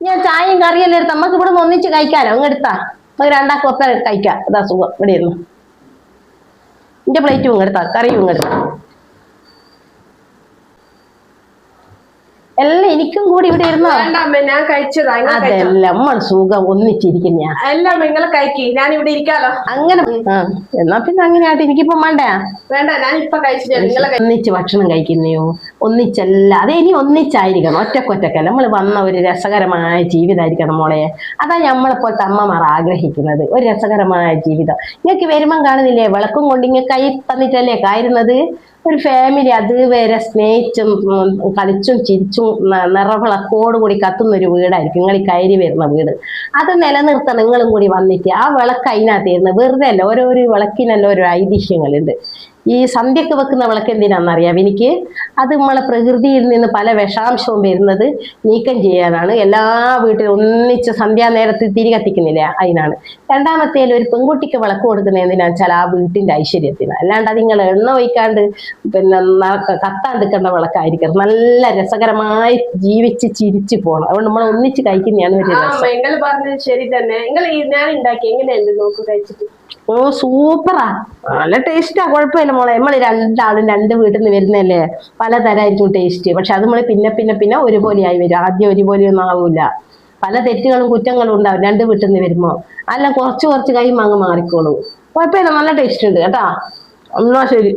ഞാൻ ചായയും കറിയെല്ലാം എടുത്ത് നമുക്ക് ഇവിടെ നിന്ന് ഒന്നിച്ച് കഴിക്കാലോ. അങ്ങ് എടുത്താ നമുക്ക് രണ്ടാക്കും ഒപ്പം കഴിക്കാം. അതാ സുഖം. ഇവിടെ ഇരുന്നു എന്റെ പ്ലേറ്റും ഇങ്ങെടുത്താ കറിയും ഇങ്ങെടുത്താ എല്ലാം എനിക്കും കൂടി ഇവിടെ ഇരുന്നോ. ഞാൻ കഴിച്ചതാ. അതെല്ലാം സുഖം ഒന്നിച്ചിരിക്കും. ഞാൻ എല്ലാം നിങ്ങൾ കഴിക്കി, ഞാൻ ഇവിടെ ഇരിക്കാലോ. അങ്ങനെ എന്നാ പിന്നെ അങ്ങനെയായിട്ട് എനിക്കിപ്പം വേണ്ടേ? വേണ്ട, ഞാൻ ഇപ്പൊ കഴിച്ചിട്ട് നിങ്ങൾ ഒന്നിച്ച് ഭക്ഷണം കഴിക്കുന്നയോ ഒന്നിച്ചല്ല. അത് ഇനി ഒന്നിച്ചായിരിക്കണം, ഒറ്റക്കൊറ്റക്കല്ല. നമ്മൾ വന്ന ഒരു രസകരമായ ജീവിതമായിരിക്കണം മോളെ. അതാ നമ്മളെപ്പോലത്തെ അമ്മമാർ ആഗ്രഹിക്കുന്നത്, ഒരു രസകരമായ ജീവിതം. നിങ്ങൾക്ക് വരുമ്പം കാണുന്നില്ലേ വിളക്കും കൊണ്ട് ഇങ്ങനെ കൈ തന്നിട്ടല്ലേ കായിരുന്നത്. ഒരു ഫാമിലി അതുവരെ സ്നേഹിച്ചും കളിച്ചും ചിരിച്ചും നിറവിളക്കോട് കൂടി കത്തുന്ന ഒരു വീടായിരിക്കും നിങ്ങൾ ഈ കയറി വരുന്ന വീട്. അത് നിലനിർത്തണം നിങ്ങളും കൂടി വന്നിട്ട്. ആ വിളക്ക് അതിനകത്ത് ഇരുന്ന് വെറുതെ അല്ല, ഓരോ വിളക്കിനല്ല ഓരോ ഐതിഹ്യങ്ങളുണ്ട്. ഈ സന്ധ്യക്ക് വെക്കുന്ന വിളക്ക് എന്തിനാണെന്നറിയാം എനിക്ക്? അത് നമ്മളെ പ്രകൃതിയിൽ നിന്ന് പല വിഷാംശവും വരുന്നത് നീക്കം ചെയ്യാനാണ്. എല്ലാ വീട്ടിലും ഒന്നിച്ച് സന്ധ്യാനേരത്തിൽ തിരി കത്തിക്കുന്നില്ലേ, അതിനാണ്. രണ്ടാമത്തേൽ ഒരു പെൺകുട്ടിക്ക് വിളക്ക് കൊടുക്കുന്ന എന്തിനാ വെച്ചാൽ ആ വീട്ടിന്റെ ഐശ്വര്യത്തിന്. അല്ലാണ്ട് അത് നിങ്ങൾ എണ്ണ ഒഴിക്കാണ്ട് പിന്നെ കത്താണ്ടിക്കേണ്ട വിളക്കായിരിക്കും. നല്ല രസകരമായി ജീവിച്ച് ചിരിച്ചു പോകണം. അതുകൊണ്ട് നമ്മൾ ഒന്നിച്ച് കഴിക്കുന്നതാണ് ഒരു രസം. നിങ്ങൾ പറഞ്ഞത് ശരി തന്നെ. ഞാൻ ഉണ്ടാക്കി എങ്ങനെയുണ്ട് നോക്കൂ കഴിച്ചിട്ട്? ഓ സൂപ്പറാ, നല്ല ടേസ്റ്റാ. കുഴപ്പമില്ല മോളെ. നമ്മൾ രണ്ടാളും രണ്ട് വീട്ടിൽ നിന്ന് വരുന്നല്ലേ, പലതരമായിരിക്കും ടേസ്റ്റ്. പക്ഷെ അത് നമ്മൾ പിന്നെ ഒരുപോലെയായി വരും. ആദ്യം ഒരുപോലെയൊന്നും ആവൂല. പല തെറ്റുകളും കുറ്റങ്ങളും ഉണ്ടാവും രണ്ട് വീട്ടിൽ നിന്ന് വരുമ്പോ. അല്ല കുറച്ച് കഴിയുമ്പോൾ അങ്ങ് മാറിക്കോളൂ. കുഴപ്പമില്ല, നല്ല ടേസ്റ്റ് ഉണ്ട് കേട്ടാ. എന്നാ ശരി.